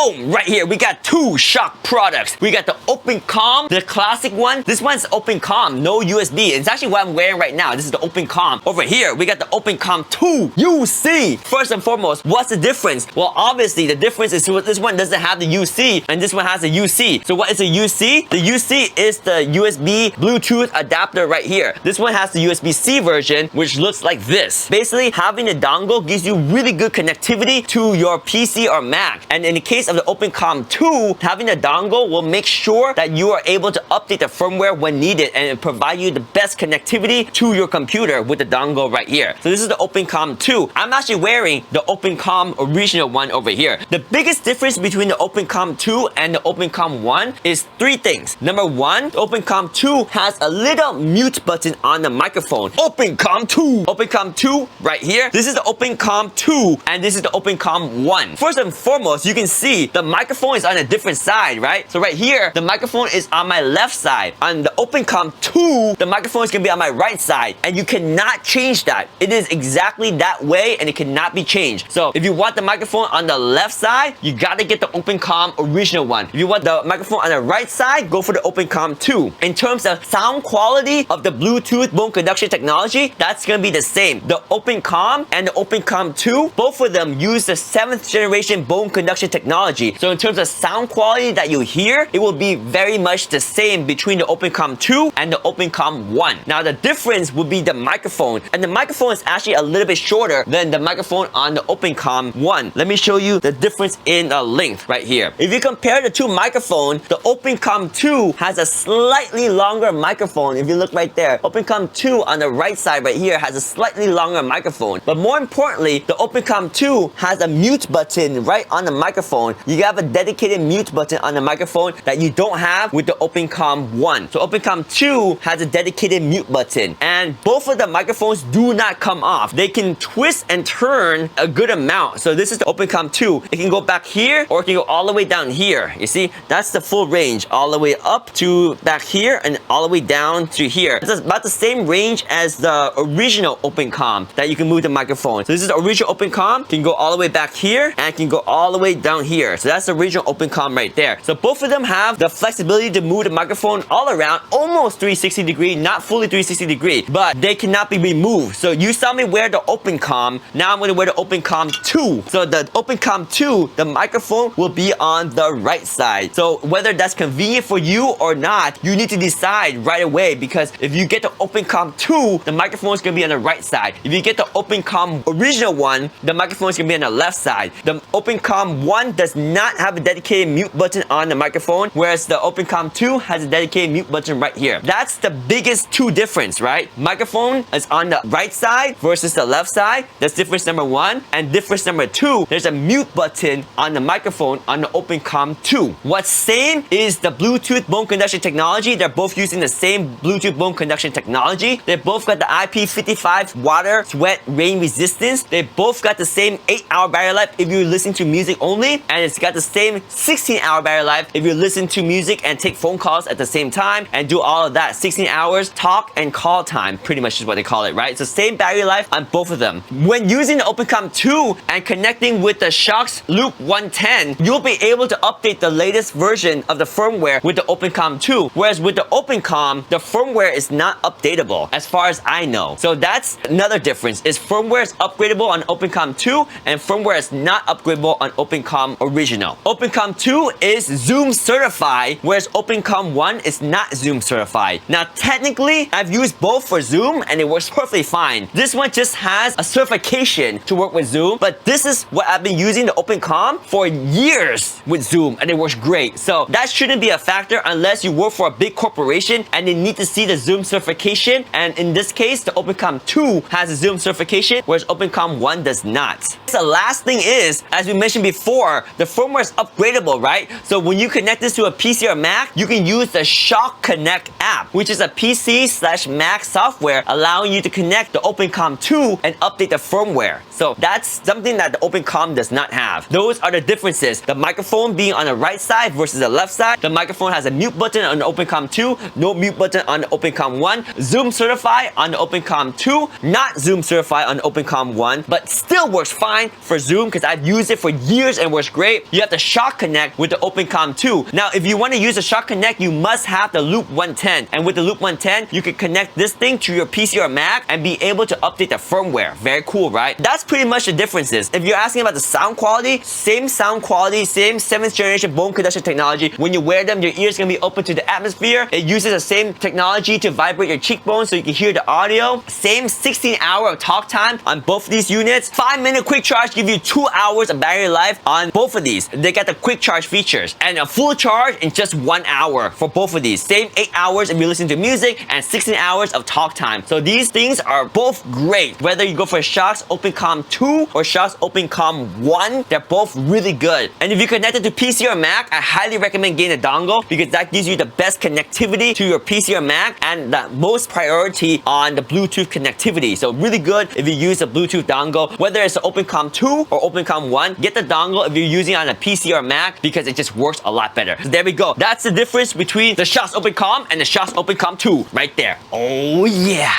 Boom! Right here, we got two SHOKZ products. We got the OpenComm, the classic one. This one's OpenComm, no USB. It's actually what I'm wearing right now. This is the OpenComm. Over here, we got the OpenComm2 UC. First and foremost, what's the difference? Well, obviously, the difference is this one doesn't have the UC, and this one has a UC. So what is a UC? The UC is the USB Bluetooth adapter right here. This one has the USB-C version, which looks like this. Basically, having a dongle gives you really good connectivity to your PC or Mac. And in the case of the OpenComm2, having a dongle will make sure that you are able to update the firmware when needed and provide you the best connectivity to your computer with the dongle right here. So this is the OpenComm2. I'm actually wearing the OpenComm original one over here. The biggest difference between the OpenComm2 and the OpenComm1 is three things. Number one, the OpenComm2 has a little mute button on the microphone. OpenComm2. OpenComm2 right here. This is the OpenComm2 and this is the OpenComm1. First and foremost, you can see the microphone is on a different side, right? So right here, the microphone is on my left side. On the OpenComm2, the microphone is going to be on my right side. And you cannot change that. It is exactly that way and it cannot be changed. So if you want the microphone on the left side, you got to get the OpenComm original one. If you want the microphone on the right side, go for the OpenComm2. In terms of sound quality of the Bluetooth bone conduction technology, that's going to be the same. The OpenComm and the OpenComm2, both of them use the 7th generation bone conduction technology. So in terms of sound quality that you hear, it will be very much the same between the OpenComm2 and the OpenComm1. Now the difference would be the microphone, and the microphone is actually a little bit shorter than the microphone on the OpenComm1. Let me show you the difference in length right here. If you compare the two microphones, the OpenComm2 has a slightly longer microphone. If you look right there, OpenComm2 on the right side right here has a slightly longer microphone. But more importantly, the OpenComm2 has a mute button right on the microphone. You have a dedicated mute button on the microphone that you don't have with the OpenComm1. So OpenComm2 has a dedicated mute button, and both of the microphones do not come off. They can twist and turn a good amount. So this is the OpenComm2. It can go back here or it can go all the way down here. You see, that's the full range, all the way up to back here and all the way down to here. It's about the same range as the original OpenComm that you can move the microphone. So this is the original OpenComm. Can go all the way back here and can go all the way down here. So that's the original OpenComm right there. So both of them have the flexibility to move the microphone all around, almost 360 degree, not fully 360 degree, but they cannot be removed. So you saw me wear the OpenComm. Now I'm going to wear the OpenComm2. So the OpenComm2, the microphone will be on the right side. So whether that's convenient for you or not, you need to decide right away, because if you get the OpenComm2, the microphone is going to be on the right side. If you get the OpenComm original one, the microphone is going to be on the left side. The OpenComm1 does not have a dedicated mute button on the microphone, whereas the OpenComm2 has a dedicated mute button right here. That's the biggest two difference, right? Microphone is on the right side versus the left side. That's difference number one. And difference number two, there's a mute button on the microphone on the OpenComm2. What's same is the Bluetooth bone conduction technology. They're both using the same Bluetooth bone conduction technology. They both got the IP55 water, sweat, rain resistance. They both got the same 8-hour battery life if you listen to music only, and it's got the same 16-hour battery life if you listen to music and take phone calls at the same time and do all of that. 16 hours talk and call time, pretty much is what they call it, right? So same battery life on both of them. When using the OpenComm2 and connecting with the SHOKZ Loop 110, you'll be able to update the latest version of the firmware with the OpenComm2, whereas with the OpenComm, the firmware is not updatable as far as I know. So that's another difference, is firmware is upgradable on OpenComm2 and firmware is not upgradable on OpenComm original. OpenComm2 is Zoom certified, whereas OpenComm1 is not Zoom certified. Now technically, I've used both for Zoom and it works perfectly fine. This one just has a certification to work with Zoom, but this is what I've been using the OpenComm for years with Zoom and it works great. So that shouldn't be a factor unless you work for a big corporation and they need to see the Zoom certification, and in this case, the OpenComm2 has a Zoom certification, whereas OpenComm1 does not. The last thing is, as we mentioned before, the firmware is upgradable, right? So when you connect this to a PC or Mac, you can use the SHOKZ Connect app, which is a PC/Mac software allowing you to connect the OpenComm2 and update the firmware. So that's something that the OpenComm does not have. Those are the differences. The microphone being on the right side versus the left side. The microphone has a mute button on the OpenComm2, no mute button on the OpenComm1. Zoom certified on the OpenComm2, not Zoom certified on the OpenComm1, but still works fine for Zoom because I've used it for years and works great. great. You have the SHOKZ Connect with the OpenComm2. Now, if you want to use the SHOKZ Connect, you must have the Loop 110. And with the Loop 110, you can connect this thing to your PC or Mac and be able to update the firmware. Very cool, right? That's pretty much the differences. If you're asking about the sound quality, same sound quality, same 7th generation bone conduction technology. When you wear them, your ears can be open to the atmosphere. It uses the same technology to vibrate your cheekbones so you can hear the audio. Same 16-hour of talk time on both of these units. 5-minute quick charge give you 2 hours of battery life on both of these. They got the quick charge features and a full charge in just 1 hour for both of these. Same 8 hours if you listen to music and 16 hours of talk time. So these things are both great. Whether you go for SHOKZ OpenComm2 or SHOKZ OpenComm1, they're both really good. And if you connect it to PC or Mac, I highly recommend getting a dongle because that gives you the best connectivity to your PC or Mac and the most priority on the Bluetooth connectivity. So really good if you use a Bluetooth dongle. Whether it's the OpenComm2 or OpenComm1, get the dongle if you're using it on a PC or Mac because it just works a lot better. So there we go. That's the difference between the SHOKZ OpenComm and the SHOKZ OpenComm2 right there. Oh yeah.